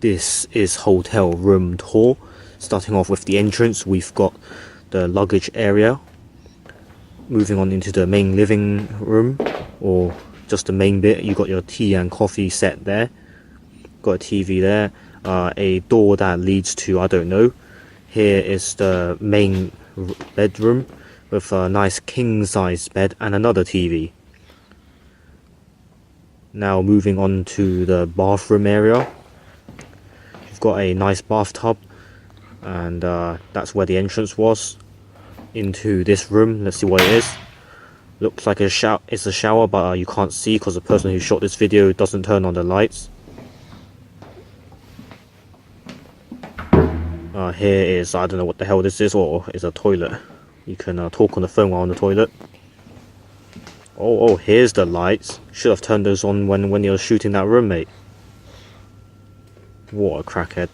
This is hotel room tour. Starting off with the entrance, we've got the luggage area. Moving on into the main living room, or just the main bit, you got your tea and coffee set there. Got a TV there. A door that leads to, I don't know. Here is the main bedroom with a nice king size bed and another TV. Now moving on to the bathroom area. You've got a nice bathtub, and that's where the entrance was into this room. Let's see what it is. Looks like it's a shower, but you can't see because the person who shot this video doesn't turn on the lights. Here is, I don't know what the hell this is, or is a toilet. You can talk on the phone while on the toilet. Oh, here's the lights. Should have turned those on when you were shooting that room, mate. What a crackhead.